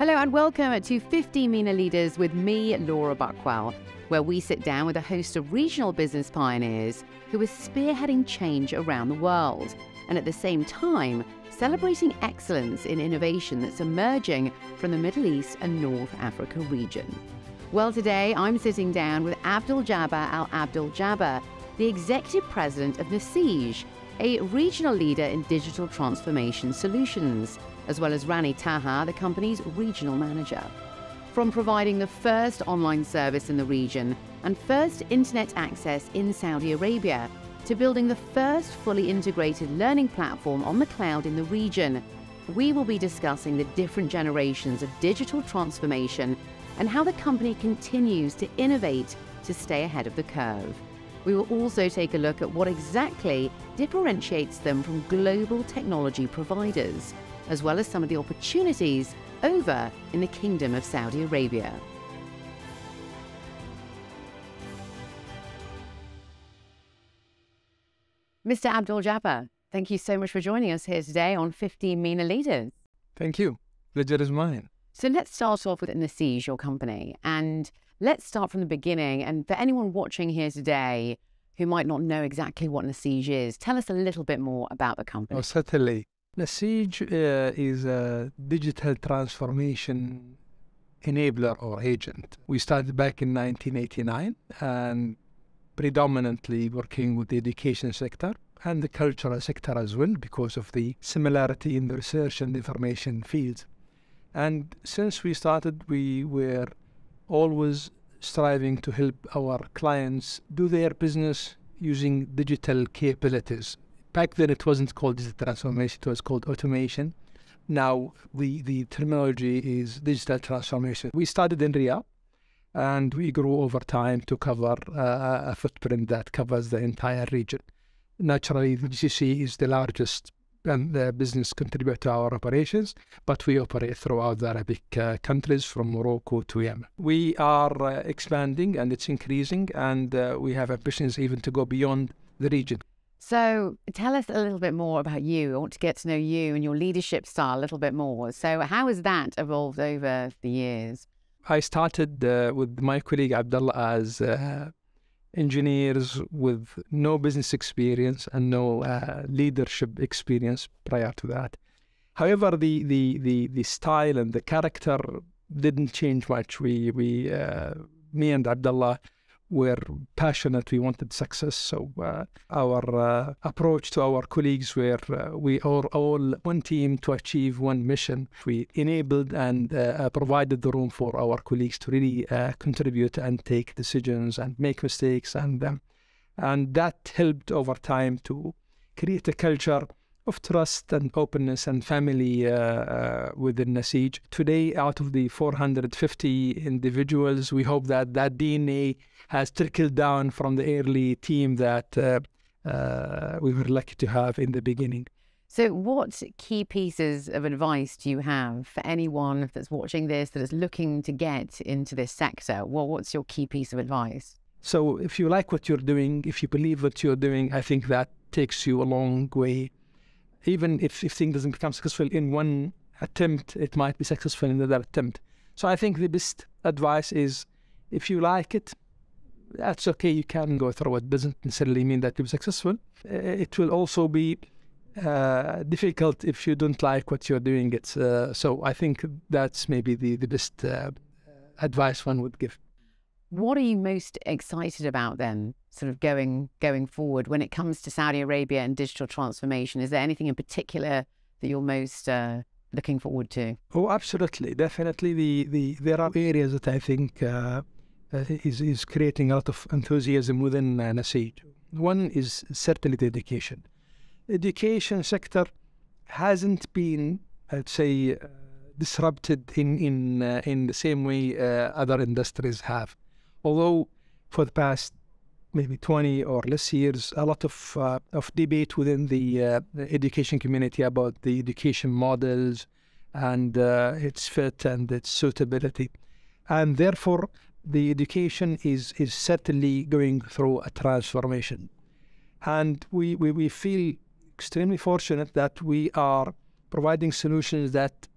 Hello and welcome to 50 MENA Leaders with me, Laura Buckwell, where we sit down with a host of regional business pioneers who are spearheading change around the world and at the same time celebrating excellence in innovation that's emerging from the Middle East and North Africa region. Well, today I'm sitting down with Abduljabbar Al-Abduljabbar, the Executive President of Naseej, a regional leader in digital transformation solutions, as well as Rani Taha, the company's regional manager. From providing the first online service in the region and first internet access in Saudi Arabia, to building the first fully integrated learning platform on the cloud in the region, we will be discussing the different generations of digital transformation and how the company continues to innovate to stay ahead of the curve. We will also take a look at what exactly differentiates them from global technology providers, as well as some of the opportunities over in the Kingdom of Saudi Arabia. Mr. Abduljabbar, thank you so much for joining us here today on 50 MENA Leaders. Thank you. Pleasure is mine. So let's start off with Naseej, your company, and let's start from the beginning. And for anyone watching here today who might not know exactly what Naseej is, tell us a little bit more about the company. Oh, certainly. Naseej is a digital transformation enabler or agent. We started back in 1989 and predominantly working with the education sector and the cultural sector as well because of the similarity in the research and information fields. And since we started, we were always striving to help our clients do their business using digital capabilities. Back then, it wasn't called digital transformation, it was called automation. Now, the terminology is digital transformation. We started in Riyadh, and we grew over time to cover a footprint that covers the entire region. Naturally, the GCC is the largest business contributor to our operations, but we operate throughout the Arabic countries from Morocco to Yemen. We are expanding and it's increasing, and we have ambitions even to go beyond the region. So tell us a little bit more about you. I want to get to know you and your leadership style a little bit more. So how has that evolved over the years? I started with my colleague Abdullah as engineers with no business experience and no leadership experience prior to that. However, the style and the character didn't change much. Me and Abdullah were passionate. We wanted success. So our approach to our colleagues were we are all one team to achieve one mission. We enabled and provided the room for our colleagues to really contribute and take decisions and make mistakes. And that helped over time to create a culture of trust and openness and family within Naseej. Today, out of the 450 individuals, we hope that that DNA has trickled down from the early team that we were lucky to have in the beginning. So what key pieces of advice do you have for anyone that's watching this, that is looking to get into this sector? Well, what's your key piece of advice? So if you like what you're doing, if you believe what you're doing, I think that takes you a long way. Even if thing doesn't become successful in one attempt, it might be successful in another attempt. So I think the best advice is, if you like it, that's okay, you can go through it. Doesn't necessarily mean that you'll be successful. It will also be difficult if you don't like what you're doing. So I think that's maybe the best advice one would give. What are you most excited about then, sort of going forward when it comes to Saudi Arabia and digital transformation? Is there anything in particular that you're most looking forward to? Oh, absolutely. Definitely. There are areas that I think is creating a lot of enthusiasm within Naseej. One is certainly the education. Education sector hasn't been, I'd say, disrupted in the same way other industries have. Although for the past maybe 20 or less years, a lot of debate within the education community about the education models and its fit and its suitability. And therefore, the education is certainly going through a transformation. And we feel extremely fortunate that we are providing solutions that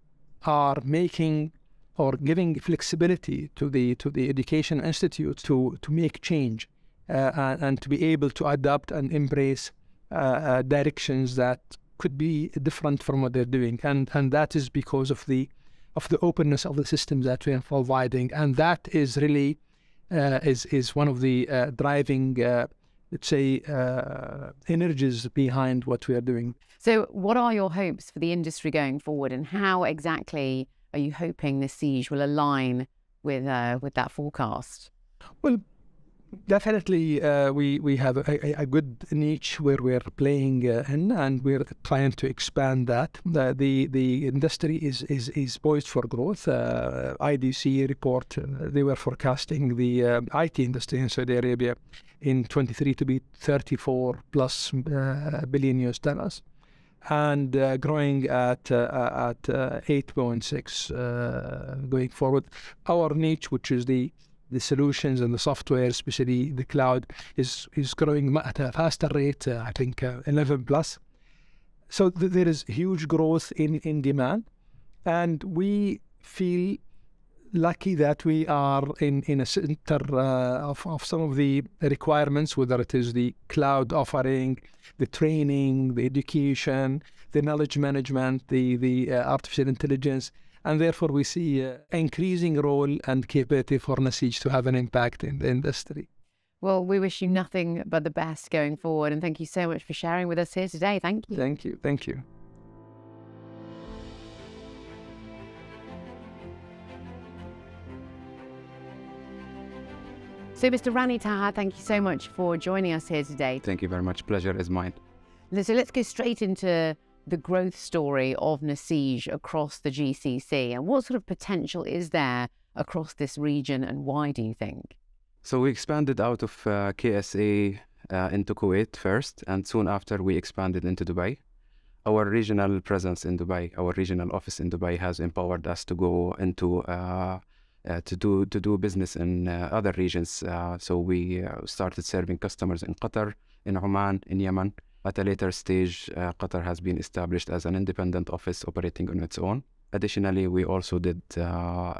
are making or giving flexibility to the education institute to make change and to be able to adapt and embrace directions that could be different from what they're doing, and that is because of the openness of the systems that we are providing, and that is really is one of the driving let's say energies behind what we are doing. So what are your hopes for the industry going forward, and how exactly are you hoping Naseej will align with that forecast? Well, definitely, we have a good niche where we're playing in, and we're trying to expand that. The industry is poised for growth. IDC report, they were forecasting the IT industry in Saudi Arabia in 23 to be 34 plus billion US dollars, and growing at 8.6 going forward. Our niche, which is the solutions and the software, especially the cloud, is growing at a faster rate, I think 11 plus. So there is huge growth in demand, and we feel lucky that we are in a center of some of the requirements, whether it is the cloud offering, the training, the education, the knowledge management, the artificial intelligence. And therefore, we see an increasing role and capability for Naseej to have an impact in the industry. Well, we wish you nothing but the best going forward. And thank you so much for sharing with us here today. Thank you. Thank you. Thank you. So, Mr. Rani Taha, thank you so much for joining us here today. Thank you very much. Pleasure is mine. So let's go straight into the growth story of Naseej across the GCC, and what sort of potential is there across this region, and why do you think? So we expanded out of KSA into Kuwait first, and soon after we expanded into Dubai. Our regional presence in Dubai, our regional office in Dubai, has empowered us to go into to do business in other regions. So we started serving customers in Qatar, in Oman, in Yemen. At a later stage, Qatar has been established as an independent office operating on its own. Additionally, we also did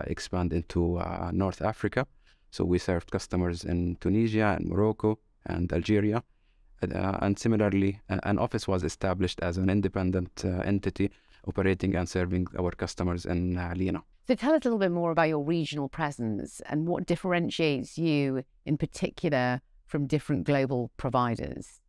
expand into North Africa. So we served customers in Tunisia and Morocco and Algeria. And similarly, an office was established as an independent entity operating and serving our customers in Lena. So tell us a little bit more about your regional presence and what differentiates you in particular from different global providers.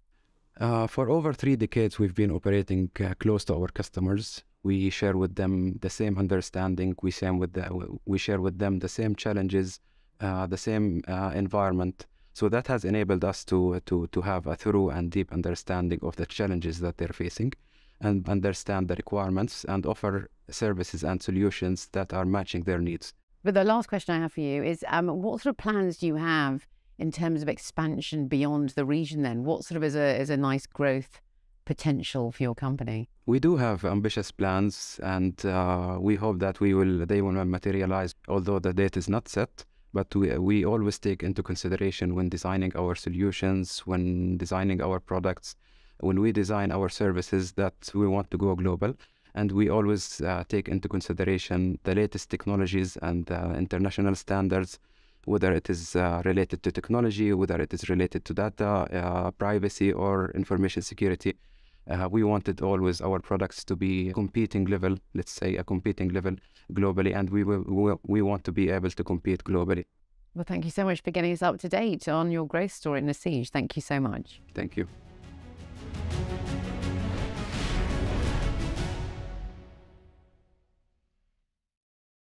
For over 3 decades, we've been operating close to our customers. We share with them the same understanding. We share with them the same challenges, the same environment. So that has enabled us to have a thorough and deep understanding of the challenges that they're facing, and understand the requirements and offer services and solutions that are matching their needs. But the last question I have for you is, what sort of plans do you have in terms of expansion beyond the region then? What sort of is a nice growth potential for your company? We do have ambitious plans, and we hope that they will materialize, although the date is not set. But we always take into consideration when designing our solutions, when designing our products, when we design our services, that we want to go global. And we always take into consideration the latest technologies and international standards, whether it is related to technology, whether it is related to data, privacy, or information security. We wanted always our products to be competing level, let's say a competing level globally, and we want to be able to compete globally. Well, thank you so much for getting us up to date on your growth story at Naseej. Thank you so much. Thank you.